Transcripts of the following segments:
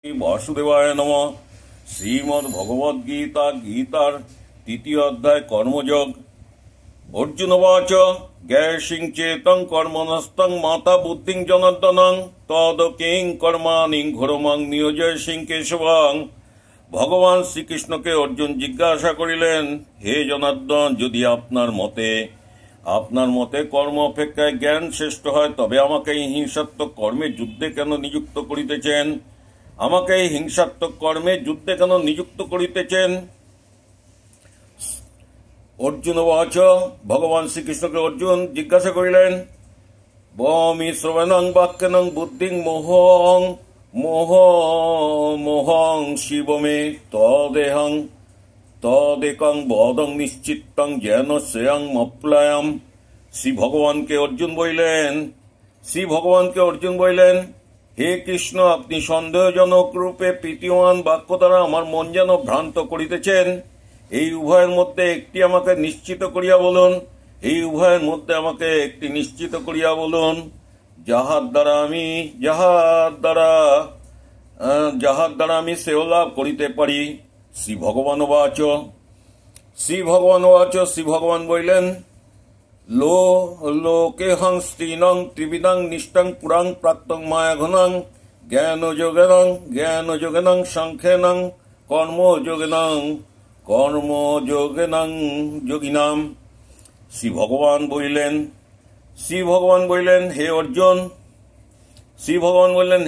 वासुदेवाय नमः। श्रीमद्भगवद्गीता गीतार तृतीय अध्याय कर्मयोग। अर्जुनवाच ज्ञेयसिं चेतं कर्मणस्तं माता बुद्धिं जनार्दनं तद किं कर्माणि घोरमां नियोजयसिं केशवं। भगवान श्रीकृष्ण के अर्जुन जिज्ञासा करिलेन, हे जनार्दन, यदि আপনার মতে কর্ম অপেক্ষায় জ্ঞান শ্রেষ্ঠ হয়, তবে আমাকে এই হিংসাত্মক কর্মে যুদ্ধে কেন নিযুক্ত করিতেছেন? আমাকে এই হিংসাত্মক কর্মে যুদ্ধে কেন নিযুক্ত করিতেছেন? অর্জুন বাচ, ভগবান শ্রীকৃষ্ণকে অর্জুন জিজ্ঞাসা করিলেন, বমি শ্রবণং বাক্যনং বুদ্ধিং মোহং শিবমে তদেকং বদং নিশ্চিত্তং জ্ঞান শ্রেয়ং মপ্লায়াম। শ্রী ভগবানকে অর্জুন বললেন, হে কৃষ্ণ, আপনি সন্দেহজনক রূপে প্রীতিমান বাক্য দ্বারা আমার মন যেন ভ্রান্ত করিতেছেন। এই উভয়ের মধ্যে একটি আমাকে নিশ্চিত করিয়া বলুন, যাহার দ্বারা আমি সেও লাভ করিতে পারি। শ্রী ভগবান বললেন, লোকেহং স্ত্রীণং ত্রিবিধাং নিষ্ঠং পুরাং প্রাক্তং মায়াঘনং জ্ঞানযোগেনং সাংখ্যেনং কর্মযোগেনং যোগিনাম। শ্রী ভগবান বললেন,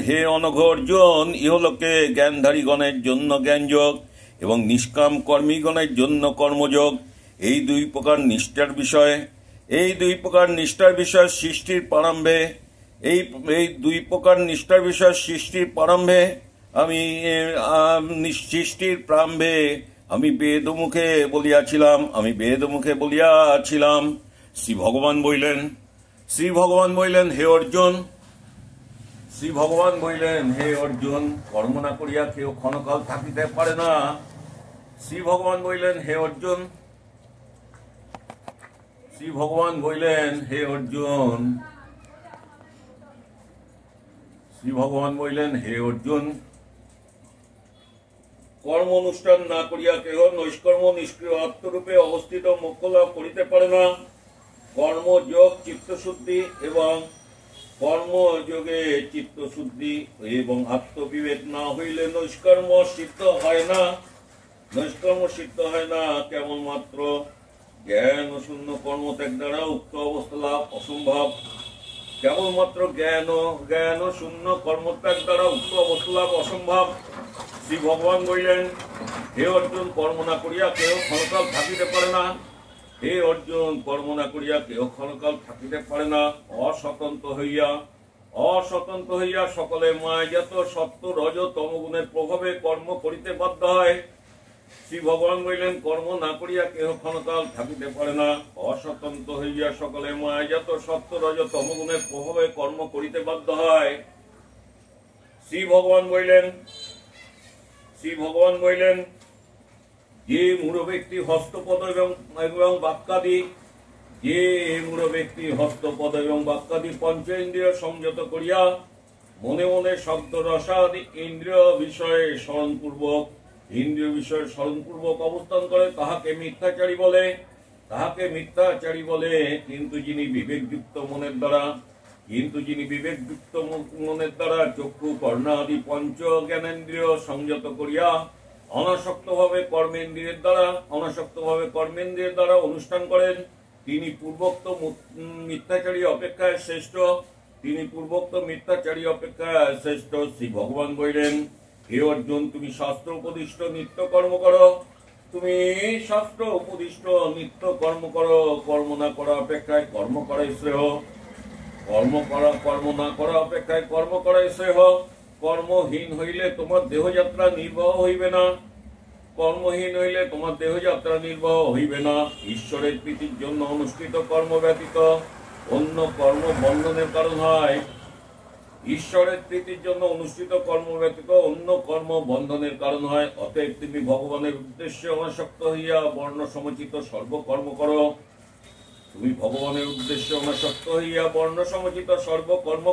হে অনঘ অর্জুন, ইহলোকে জ্ঞানধারীগণের জন্য জ্ঞানযোগ এবং নিষ্কাম কর্মীগণের জন্য কর্মযোগ। এই দুই প্রকার নিষ্ঠার বিষয় সৃষ্টির প্রারম্ভে আমি বেদমুখে বলিয়াছিলাম। শ্রী ভগবান বললেন, হে অর্জুন, কর্ম না করিয়া কেউ ক্ষণকাল থাকিতে পারে না। শ্রী ভগবান বললেন, হে অর্জুন, কর্ম অনুষ্ঠান না করিয়া কেহ নৈষ্কর্ম নিষ্ক্রিয় আত্মরূপে অবস্থিত মোক্ষ লাভ করিতে পারে না। কর্মযোগ চিত্তশুদ্ধি এবং কর্মযোগে চিত্তশুদ্ধি এবং আত্মবিবেক না হইলে নৈষ্কর্ম সিদ্ধ হয় না। কেবলমাত্র জ্ঞান শূন্য কর্মত্যাগ দ্বারা উক্ত অবস্থা লাভ অসম্ভব। শ্রী ভগবান বললেন, হে অর্জুন, কর্ম না করিয়া কেউ ক্ষণকাল থাকিতে পারে না। অস্বতন্ত্র হইয়া সকলে মায়াজাত সত্য রজ তমগুণের প্রভাবে কর্ম করিতে বাধ্য হয়। শ্রী ভগবান বললেন, কর্ম না করিয়া কেহ ক্ষণকাল থাকিতে পারে না। অস্বতন্ত্র হইয়া সকলে মায়াজাত সত্য রজ তমগুণের প্রভাবে কর্ম করিতে বাধ্য হয়। শ্রী ভগবান বললেন, যে মূঢ় ব্যক্তি হস্তপদ এবং বাক্যাদি পঞ্চ ইন্দ্রিয় সংযত করিয়া মনে মনে শব্দ রসাদি ইন্দ্রিয় বিষয়ে স্মরণপূর্বক অবস্থান করে তাহাকে মিথ্যাচারী বলে। কিন্তু যিনি বিবেকযুক্ত মনের দ্বারা চক্ষু কর্ণাদি পঞ্চ জ্ঞানেন্দ্রিয় সংযত করিয়া অনাসক্ত ভাবে কর্মেন্দ্রিয়ের দ্বারা অনুষ্ঠান করেন, তিনি পূর্বোক্ত মিথ্যাচারী অপেক্ষায় শ্রেষ্ঠ। শ্রী ভগবান বললেন, হে অর্জুন, তুমি শাস্ত্র উপদিষ্ট নিত্য কর্ম করো। কর্ম না করা অপেক্ষায় কর্ম করাই শ্রেয়। কর্মহীন হইলে তোমার দেহযাত্রা নির্বাহ হইবে না। ঈশ্বরের প্রীতির জন্য অনুষ্ঠিত কর্ম ব্যতীত অন্য কর্ম বন্ধনের কারণ হয়। অতএব তুমি ভগবানের উদ্দেশ্যে অনাসক্ত হইয়া বর্ণ সমচিত সর্বকর্ম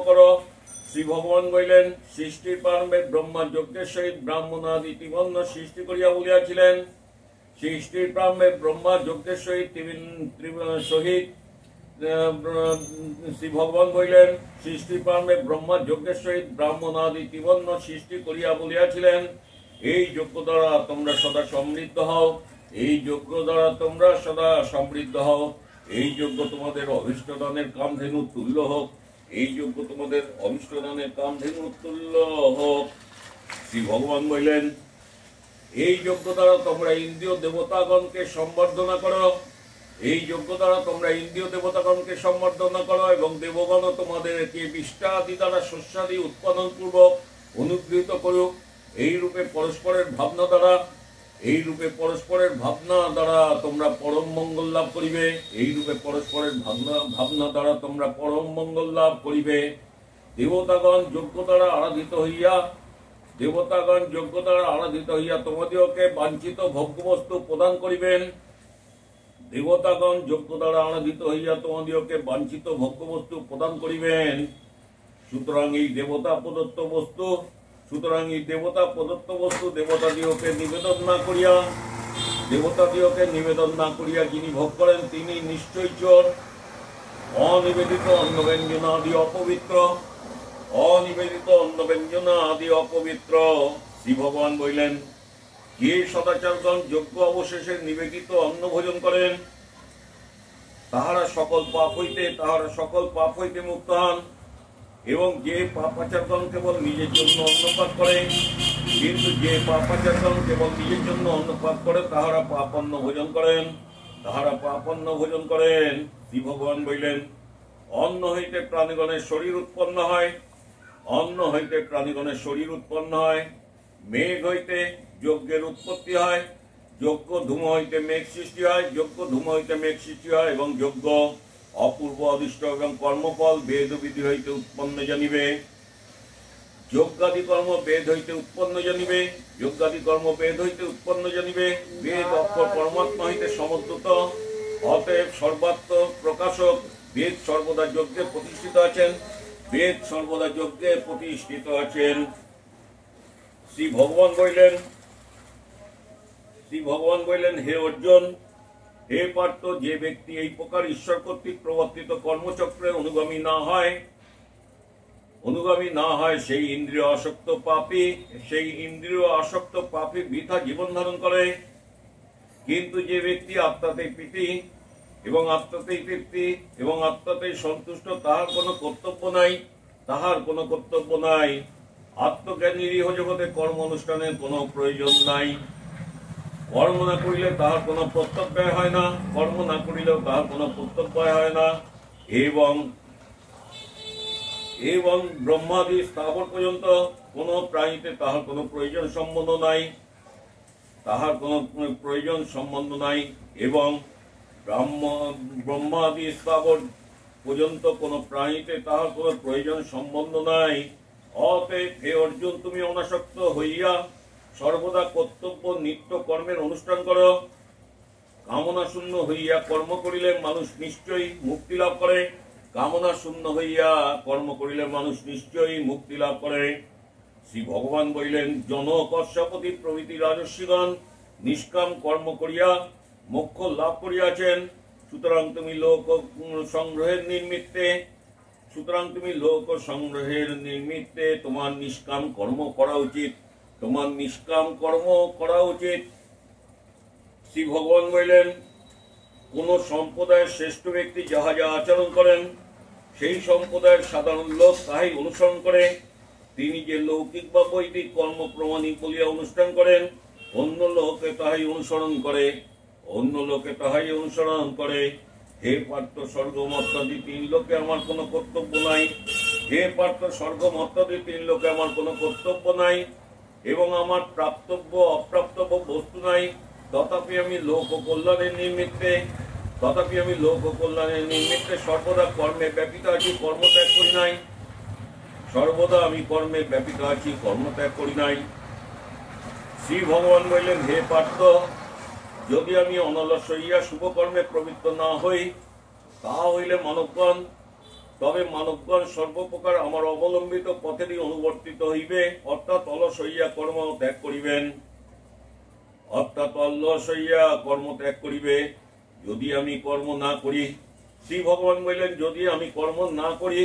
করো। শ্রী ভগবান বলিলেন, সৃষ্টির প্রারম্ভে ব্রহ্মা যজ্ঞের সহিত ব্রাহ্মণাদি ত্রিবর্ণ সৃষ্টি করিয়া বলিয়াছিলেন। সৃষ্টির প্রারম্ভে ব্রহ্মা যজ্ঞের সহিত শ্রী ভগবান বলিলেন, সৃষ্টির প্রারম্ভে ব্রহ্মা যজ্ঞের সহিত ব্রাহ্মণাদি ত্রিবর্ণ সৃষ্টি করিয়া বলিয়াছিলেন। এই যজ্ঞ দ্বারা তোমরা সদা সমৃদ্ধ হও, এই যজ্ঞ দ্বারা তোমরা সদা সমৃদ্ধ হও। এই যজ্ঞ তোমাদের অভীষ্টদানের কামধেনু তুল্য হোক, এই যজ্ঞ তোমাদের অভীষ্টদানের কামধেনু তুল্য হোক। শ্রী ভগবান বললেন, এই যজ্ঞ দ্বারা তোমরা ইন্দ্রিয় দেবতাগণকে সম্বর্ধনা করো, এই যজ্ঞ দ্বারা তোমরা ইন্দ্রিয় দেবতাগণকে সম্বর্ধনা করো এবং দেবগণ তোমাদেরকে বিষ্টাদি দ্বারা শস্যাদি উৎপাদন পূর্বক অনুগৃহীত করুক। এই রূপে পরস্পরের ভাবনা দ্বারা তোমরা পরম মঙ্গল লাভ করিবে, এই রূপে পরস্পরের ভাবনা দ্বারা তোমরা পরম মঙ্গল লাভ করিবে। দেবতাগণ যজ্ঞ দ্বারা আরাধিত হইয়া তোমাদিওকে বাঞ্ছিত ভোগ্যবস্তু প্রদান করিবেন। দেবতাগণ যজ্ঞ দ্বারা আরাধিত হইয়া তোমাদিওকে বাঞ্ছিত ভোগ্যবস্তু প্রদান করিবেন। সুতরাং এই দেবতা প্রদত্ত বস্তু দেবতাদিওকে নিবেদন না করিয়া যিনি ভোগ করেন তিনি নিশ্চয় চোর। অনিবেদিত অন্নব্যঞ্জন আদি অপবিত্র। শ্রী ভগবান বললেন, যে সদাচারগণ যজ্ঞ অবশেষে নিবেদিত অন্ন ভোজন করেন তাহারা সকল পাপ হইতে মুক্ত হন। এবং যে পাপাচারগণ কেবল নিজের জন্য অন্নপাত করে, তাহারা পাপান্ন ভোজন করেন। শ্রী ভগবান বললেন, অন্ন হইতে প্রাণীগণের শরীর উৎপন্ন হয়, মেঘ হইতে যজ্ঞের উৎপত্তি হয়, যজ্ঞ ধূম হইতে মেঘ সৃষ্টি হয় এবং যজ্ঞ অপূর্ব অদিষ্ট এবং কর্মফল বেদ বিধি হইতে উৎপন্ন জানিবে। যজ্ঞাদি কর্ম বেদ হইতে উৎপন্ন জানিবে। বেদ অক্ষর পরমাত্মা হইতে সমুদ্রত, অতএব সর্বাত্ম প্রকাশক। বেদ সর্বদা যজ্ঞে প্রতিষ্ঠিত আছেন। শ্রী ভগবান বললেন, হে অর্জুন, হে পার্থ, যে ব্যক্তি এই প্রকার ঈশ্বর কর্তৃক প্রবর্তিত কর্মচক্রের অনুগামী না হয় সেই ইন্দ্রিয় আসক্ত পাপী বৃথা জীবন ধারণ করে। কিন্তু যে ব্যক্তি আত্মাতেই প্রীতি এবং আত্মাতেই তৃপ্তি এবং আত্মাতেই সন্তুষ্ট, তাহার কোনো কর্তব্য নাই। আত্মজ্ঞান নিরীহ জগতে কর্ম অনুষ্ঠানের কোনো প্রয়োজন নাই। কর্ম না করিলে তাহার কোনো প্রত্যব্যয় হয় না। এবং ব্রহ্মাদি স্থাবর পর্যন্ত কোন প্রাণীতে তাহার কোনো প্রয়োজন সম্বন্ধ নাই। এবং ব্রহ্মাদি স্থাবর পর্যন্ত কোন প্রাণীতে তাহার কোনো প্রয়োজন সম্বন্ধ নাই। অতএব হে অর্জুন, তুমি অনাসক্ত হইয়া সর্বদা কর্তব্য নিত্য কর্মের অনুষ্ঠান করো। কামনা শূন্য হইয়া কর্ম করিলে মানুষ নিশ্চয়ই মুক্তি লাভ করে। শ্রী ভগবান বলিলেন, জনক, কশ্যপতি প্রভৃতি রাজর্ষিগণ নিষ্কাম কর্ম করিয়া মোক্ষ লাভ করিয়াছেন। সুতরাং তুমি লোক সংগ্রহের নিমিত্তে তোমার নিষ্কাম কর্ম করা উচিত। শ্রী ভগবান বললেন, কোন সম্প্রদায়ের শ্রেষ্ঠ ব্যক্তি যাহা যা আচরণ করেন সেই সম্প্রদায়ের সাধারণ লোক তাহাই অনুসরণ করে। তিনি যে লৌকিক বা বৈদিক কর্ম প্রমাণিক বলিয়া অনুষ্ঠান করেন, অন্য লোকে তাহাই অনুসরণ করে। হে পার্থ, স্বর্গ মর্ত্যাদি তিন লোকে আমার কোনো কর্তব্য নাই এবং আমার প্রাপ্তব্য অপ্রাপ্তব্য বস্তু নাই। তথাপি আমি লোক কল্যাণের নিমিত্তে সর্বদা কর্মে ব্যাপৃত আছি, কর্মত্যাগ করি নাই। শ্রী ভগবান বললেন, হে পার্থ, যদি আমি অনলস হইয়া শুভ কর্মে প্রবৃত্ত না হই, তাহা হইলে মানবগণ তবে মানবগণ সর্বপ্রকার আমার অবলম্বিত পথেরই অনুবর্তিত হইবে, অর্থাৎ অলস হইয়া কর্ম ত্যাগ করিবেন। অর্থাৎ অলস হইয়া কর্ম ত্যাগ করিবে। যদি আমি কর্ম না করি, শ্রী ভগবান বললেন, যদি আমি কর্ম না করি,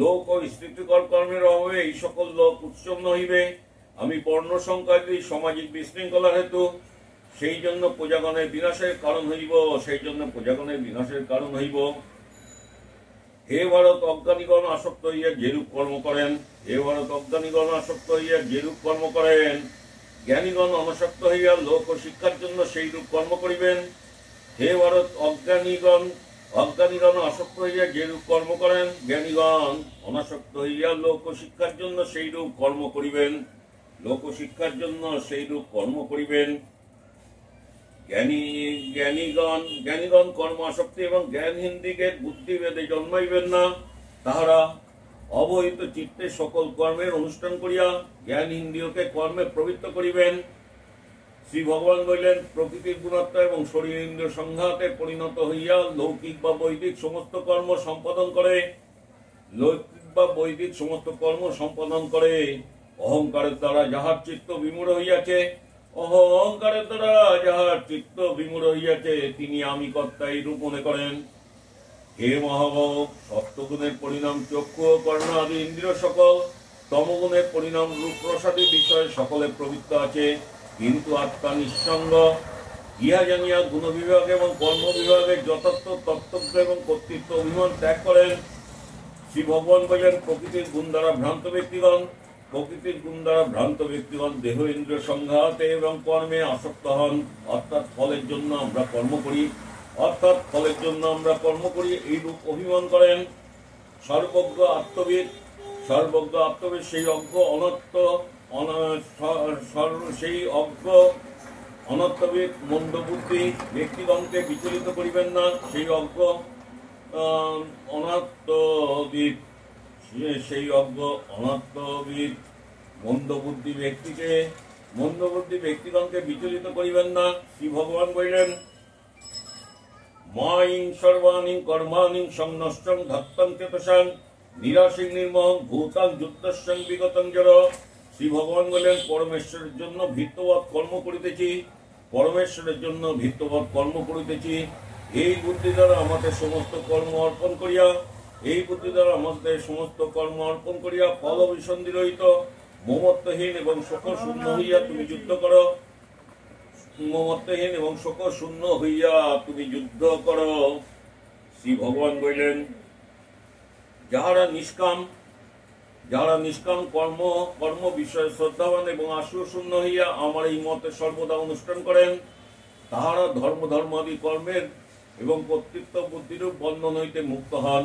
লোক ও স্থিতিকর কর্মের অভাবে এই সকল লোক উচ্ছন্ন হইবে। আমি বর্ণ সংখ্যাদি সামাজিক বিশৃঙ্খলা হেতু সেই জন্য প্রজাগণের বিনাশের কারণ হইব, সেই জন্য প্রজাগণের বিনাশের কারণ হইব। হে ভারত, অজ্ঞানীগণ আসক্ত হইয়া যেরূপ কর্ম করেন, হে ভারত, অজ্ঞানীগণ আসক্ত হইয়া যেরূপ কর্ম করেন, জ্ঞানীগণ অনাসক্ত হইয়া লোক ও শিক্ষার জন্য সেই রূপ কর্ম করিবেন। হে ভারত, অজ্ঞানীগণ আসক্ত হইয়া যেরূপ কর্ম করেন, জ্ঞানীগণ অনাসক্ত হইয়া লোক ও শিক্ষার জন্য সেই রূপ কর্ম করিবেন। লোক ও শিক্ষার জন্য সেই রূপ কর্ম করিবেন। জ্ঞানীগণ কর্ম আসক্তি এবং জ্ঞানহীন দিগের বুদ্ধিভেদে জন্মাইবেন না। তাহারা অবহিত চিত্তে সকল কর্মের অনুষ্ঠান করিয়া জ্ঞানইন্দ্রিয়কে কর্মে প্রবৃত্ত করিবেন। শ্রী ভগবান বললেন, প্রকৃতির গুণাত্মা এবং শরীর ইন্দ্রিয় সংঘাতে পরিণত হইয়া লৌকিক বা বৈদিক সমস্ত কর্ম সম্পাদন করে, লৌকিক বা বৈদিক সমস্ত কর্ম সম্পাদন করে অহংকারের দ্বারা যাহার চিত্ত বিমূঢ় হইয়াছে, অহংকারের দ্বারা যাহার চিত্ত বিমূঢ় হইয়াছে, তিনি আমি কর্তা এই রূপ মনে করেন। হে মহাবাহ, সত্যগুণের পরিণাম চক্ষু ও কর্ণ আদি ইন্দ্রিয় সকল, তমগুণের পরিণাম রূপ প্রসাদী বিষয় সকলে প্রবৃত্ত আছে, কিন্তু আত্মা নিঃসঙ্গ। ইহা জানিয়া গুণ বিভাগ এবং কর্ম বিভাগের যথার্থ তত্ত্ব এবং কর্তৃত্ব অভিমান ত্যাগ করেন। শ্রী ভগবান বলেন, প্রকৃতির গুণ দ্বারা ভ্রান্ত ব্যক্তিগণ দেহ ইন্দ্রিয় সংঘাতে এবং কর্মে আসক্ত হন, অর্থাৎ ফলের জন্য আমরা কর্ম করি এইরূপ অভিমান করেন। সর্বজ্ঞ আত্মবিদ সেই অজ্ঞ অনত্ববিদ মন্দবুদ্ধি ব্যক্তিগণকে বিচলিত করিবেন না। সেই অজ্ঞ অনত্ববিদ মন্দবুদ্ধি ব্যক্তিগণকে বিচলিত করিবেন না। শ্রী ভগবান বললেন, মাইং সর্বাণি কর্মাণি সংনষ্টং ধত্তং চেতসাং নিরাশিং নির্মহং ভূতাং যুদ্ধস্যং বিগতং জড়। শ্রী ভগবান বললেন, পরমেশ্বরের জন্য ভিত্তবৎ কর্ম করিতেছি। এই বুদ্ধি দ্বারা আমাদের সমস্ত কর্ম অর্পণ করিয়া ফল অভিসন্ধি রহিত মমত্বহীন এবং শোক শূন্য হইয়া তুমি যুদ্ধ করো। শ্রী ভগবান বললেন, যাহারা নিষ্কাম কর্ম বিষয়ে শ্রদ্ধাবান এবং আশু-শূন্য হইয়া আমার এই মতে সর্বদা অনুষ্ঠান করেন, তাহারা ধর্মাদি কর্মের এবং কর্তৃত্ব বুদ্ধিরূপ বন্ধন হইতে মুক্ত হন।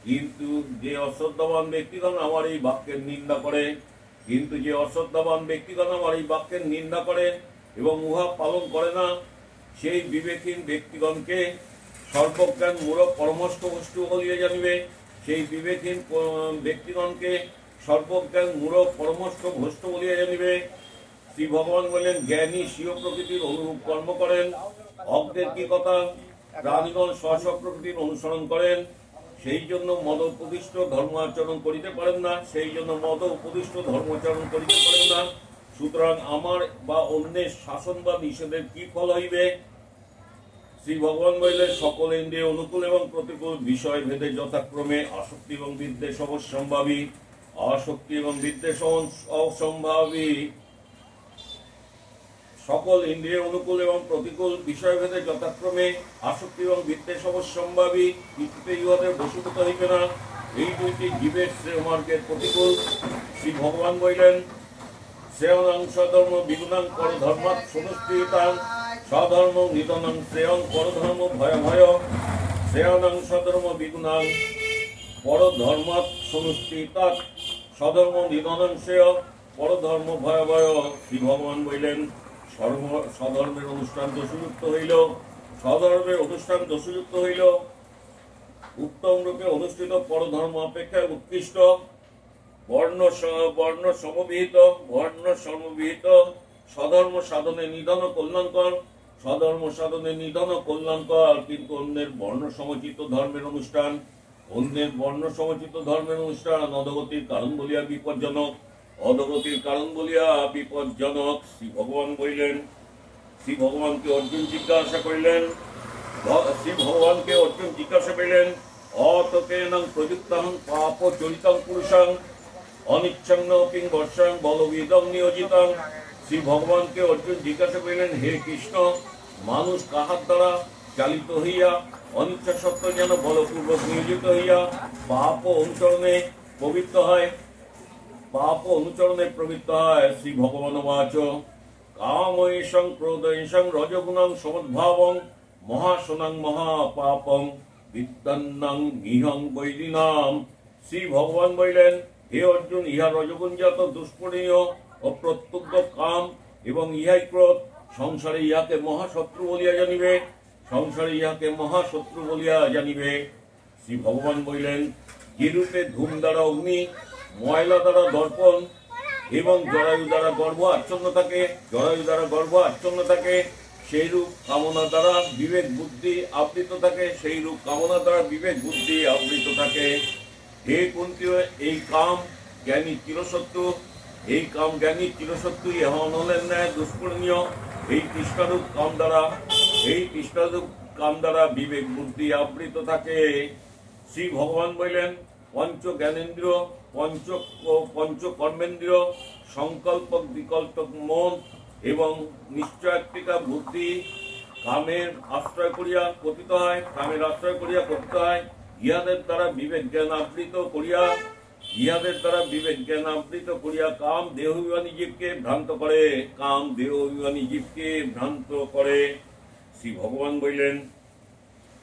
কিন্তু যে অশ্রদ্ধাবান ব্যক্তিগণ আমার এই বাক্যের নিন্দা করে এবং উহা পালন করে না, সেই বিবেকহীন ব্যক্তিগণকে সর্বজ্ঞান মূঢ় পরমষ্ঠ বস্তু বলিয়া জানিবে। শ্রী ভগবান বলেন, জ্ঞানী স্বীয় প্রকৃতির অনুরূপ কর্ম করেন। অজ্ঞের কি কথা? প্রাণীগণ স্ব প্রকৃতির অনুসরণ করেন, সেই জন্য মদ উপদিষ্ট ধর্ম আচরণ করিতে পারেন না। সুতরাং আমার বা অন্যের শাসন বা নিষেধের কি ফল হইবে? শ্রী ভগবান বলিলেন, সকল ইন্দ্রিয় অনুকূল এবং প্রতিকূল বিষয় ভেদে যথাক্রমে আসক্তি এবং বিদ্বেষ অসম্ভাবী। সকল ইন্দ্রিয় অনুকূল এবং প্রতিকূল বিষয় ভেদে যথাক্রমে আসক্তি এবং বিদ্বেষ অবশ্যম্ভাবী, কিছুতে ইহাদের বশীভূত হইবে না। এই দুইটি জীবের শ্রেয় মার্গের প্রতিকূল। শ্রী ভগবান বলিলেন, শ্রেয়ং স্বধর্ম বিগুণাং পরধর্মাৎ সমষ্টিতাং স্বধর্ম নিধনং শ্রেয়ং পরধর্ম ভয়। শ্রেয়ং স্বধর্ম বিগুণাং পরধর্মাৎ সমষ্টিতাৎ স্বধর্ম নিধনং শ্রেয় পরধর্ম ভয়। শ্রী ভগবান বলিলেন, স্বধর্মের অনুষ্ঠান দোষযুক্ত হইল উত্তম রূপে অনুষ্ঠিত পরধর্ম অপেক্ষা উৎকৃষ্ট। বর্ণ সমবিহিত স্বধর্ম সাধনে নিধন কল্যাণকর, কিন্তু অন্যের বর্ণ সমচিত ধর্মের অনুষ্ঠান অন্যের বর্ণ সমচিত ধর্মের অনুষ্ঠান অধগতির কারণ বলিয়া বিপজ্জনক, অধগতির কারণ বলিয়া বিপজ্জনক। শ্রী ভগবান বলিলেন, শ্রী ভগবানকে অর্জুন জিজ্ঞাসা করিলেন, শ্রী ভগবানকে অর্জুন জিজ্ঞাসা করিলেন, অতকেনং প্রযুক্তং পাপ চরিতং পুরুষং অনিচ্ছন্ন পিং বর্ষাং বলবিদং নিয়োজিতং। শ্রী ভগবানকে অর্জুন জিজ্ঞাসা করিলেন, হে কৃষ্ণ, মানুষ কাহার দ্বারা চালিত হইয়া অনিচ্ছা সত্ত্বেও যেন বলপূর্বক নিয়োজিত হইয়া পাপ অনুচরণে প্রবৃত্ত হয়, পাপ অনুচরণে প্রবৃত্ত হয়। শ্রী ভগবান বাচ, কামৈষং ক্রোধৈষং রজগুণং সমদ্ভাবং মহাশনং মহাপাপং বিদ্যান্নং নিহং বৈদিনাম। শ্রী ভগবান বলিলেন, হে অর্জুন, ইহা রজগুণজাত দুষ্পনীয় অপ্রত্যুব্ধ কাম এবং ইহাই ক্রোধ। সংসারে ইহাকে মহাশত্রু বলিয়া জানিবে, সংসারে ইহাকে মহাশত্রু বলিয়া জানিবে। শ্রী ভগবান বলিলেন, যেরূপে ধূম দ্বারা অগ্নি, ময়লা দ্বারা দর্পণ এবং জরায়ু দ্বারা গর্ভ আচ্ছন্ন থাকে, জরায়ু দ্বারা গর্ভ আচ্ছন্ন থাকে, সেই রূপ কামনা দ্বারা বিবেক বুদ্ধি আবৃত থাকে, সেই রূপ কামনা দ্বারা বিবেক বুদ্ধি আবৃত থাকে। হে কুন্তি, এই কাম জ্ঞানী চিরশত্রু, এই কাম জ্ঞানী চিরশত্রু, ইহা অনলের ন্যায় দুষ্পূরণীয়। এই তৃষ্ণারূপ কাম দ্বারা, এই তৃষ্ণারূপ কাম দ্বারা বিবেক বুদ্ধি আবৃত থাকে। শ্রী ভগবান বললেন, পঞ্চ জ্ঞানেন্দ্রিয়, পঞ্চ কর্মেন্দ্রিয়, সংকল্পক বিকল্পক মন এবং নিশ্চয়াত্মিকা বুদ্ধি কামের আশ্রয় করিয়া পতিত হয়, কামের আশ্রয় করিয়া পতিত হয়। ইহাদের দ্বারা বিবেক জ্ঞান আবৃত করিয়া, ইহাদের দ্বারা বিবেক জ্ঞান আবৃত করিয়া কাম দেহাভিমানী জীবকে ভ্রান্ত করে, কাম দেহাভিমানী জীবকে ভ্রান্ত করে। শ্রী ভগবান বললেন,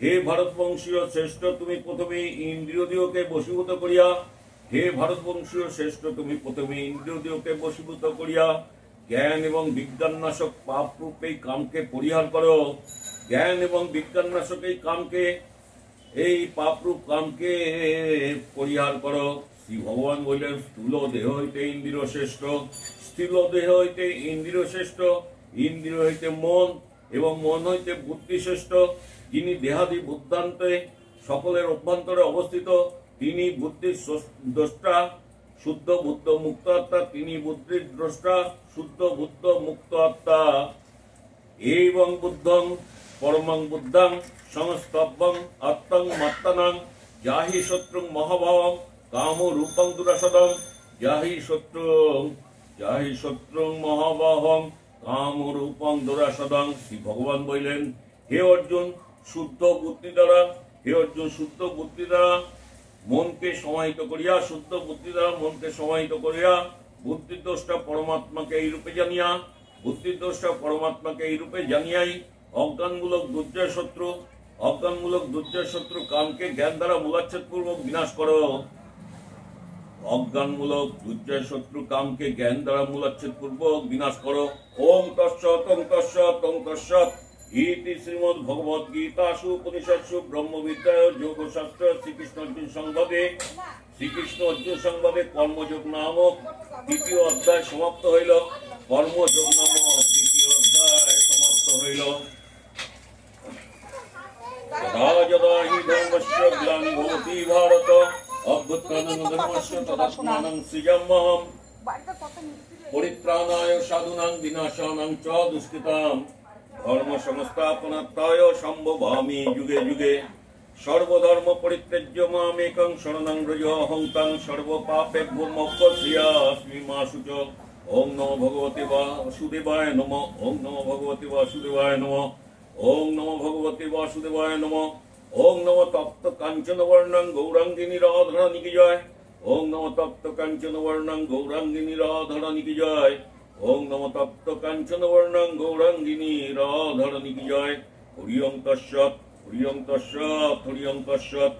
হে ভারতবংশীয় শ্রেষ্ঠ, তুমি প্রথমে ইন্দ্রিয়দিওকে বশীভূত করিয়া, হে ভারতবংশীয় শ্রেষ্ঠ, তুমি প্রথমে ইন্দ্রিয়দিওকে বশীভূত করিয়া জ্ঞান এবং বিজ্ঞান নাশক পাপ রূপ এই কামকে পরিহার করো। জ্ঞান এবং বিজ্ঞান নাশক এই কামকে, এই পাপ রূপ কামকে পরিহার করো। শ্রী ভগবান বললেন, স্থূল দেহ হইতে ইন্দ্রিয় শ্রেষ্ঠ, স্থূল দেহ হইতে ইন্দ্রিয় শ্রেষ্ঠ, ইন্দ্রিয় হইতে মন এবং মন হইতে বুদ্ধি শ্রেষ্ঠ। যিনি দেহাদি বুদ্ধান্তে সকলের অভ্যন্তরে অবস্থিত, তিনি বুদ্ধির দ্রষ্টা, শুদ্ধ বুদ্ধ মুক্ত আত্মা, তিনি বুদ্ধির দ্রষ্টা, শুদ্ধ বুদ্ধ মুক্ত আত্মা। এবং বুদ্ধং পরমং বুদ্ধং সংস্তব্যং আত্মং মাত্তানাং যাহি শত্রুং মহাভাবং কাম রূপং দুরাসদং, যাহি শত্রুং মহাবাহং কাম রূপং দুরাসদং। শ্রী ভগবান বললেন, হে অর্জুন, শুদ্ধ বুদ্ধি দ্বারা, হে অর্জুন, শুদ্ধ বুদ্ধি দ্বারা মনকে সমাহিত করিয়া, শুদ্ধ বুদ্ধি দ্বারা মনকে সমাহিত করিয়া বুদ্ধিদ্রষ্টা পরমাত্মাকে এই রূপে জানিয়া, বুদ্ধিদ্রষ্টা পরমাত্মাকে এই রূপে জানিয়াই অজ্ঞানমূলক দুর্জয় শত্রু, অজ্ঞানমূলক দুর্জয় শত্রু কামকে জ্ঞান দ্বারা মূলাচ্ছেদ পূর্বক বিনাশ করো। অজ্ঞানমূলক দুর্জয় শত্রু কামকে জ্ঞান দ্বারা মূলাচ্ছেদ পূর্বক বিনাশ করো। ওম তৎসৎ ওম তৎসৎ ওম তৎসৎ ইতি শ্রীমদ্ ভগবদ গীতাসু উপনিষৎসু ব্রহ্মবিদ্যায় যোগশাস্ত্র শ্রীকৃষ্ণ অর্জুন সংবাদে, শ্রীকৃষ্ণ অর্জুন সংবাদে কর্মযোগ নামক তৃতীয় অধ্যায় সমাপ্ত হইল। কর্মযোগ নামক তৃতীয় অধ্যায় সমাপ্ত হইল। যদা যদা হি ধর্মস্য গ্লানি ভবতি ভারত অভ্যুত্থানং ধর্মস্য তদাত্মানং সৃজাম্যহম পরিত্রাণায় সাধুনাং বিনাশানাং চ দুষ্কৃতাম ধর্ম সংস্থাপনার্থায় সম্ভবামি যুগে যুগে। সর্বধর্ম পরিত্যজ্য মামেকং শরণং ব্রজ অহং তং সর্বপাপেভ্যো মোক্ষশ্রিয়াস্মি মা শুচ। ওম নমো ভগবতে বাসুদেবায় নমঃ। ওম নমো ভগবতে বাসুদেবায় নমঃ। ওম নমো ভগবতে বাসুদেবায় নমঃ। ওম নমো তপ্ত কাঞ্চন বর্ণং গৌরাঙ্গিনী রাধারানী কি জয়। ওম নমো তপ্ত কাঞ্চন বর্ণং গৌরাঙ্গিনী রাধারানী কি জয়। ওম নমো তপ্ত কাঞ্চন বর্ণং গৌরাঙ্গিনী রাধারানী কি জয়। হরি ওম তৎসৎ, হরি ওম তৎসৎ, হরি ওম তৎসৎ।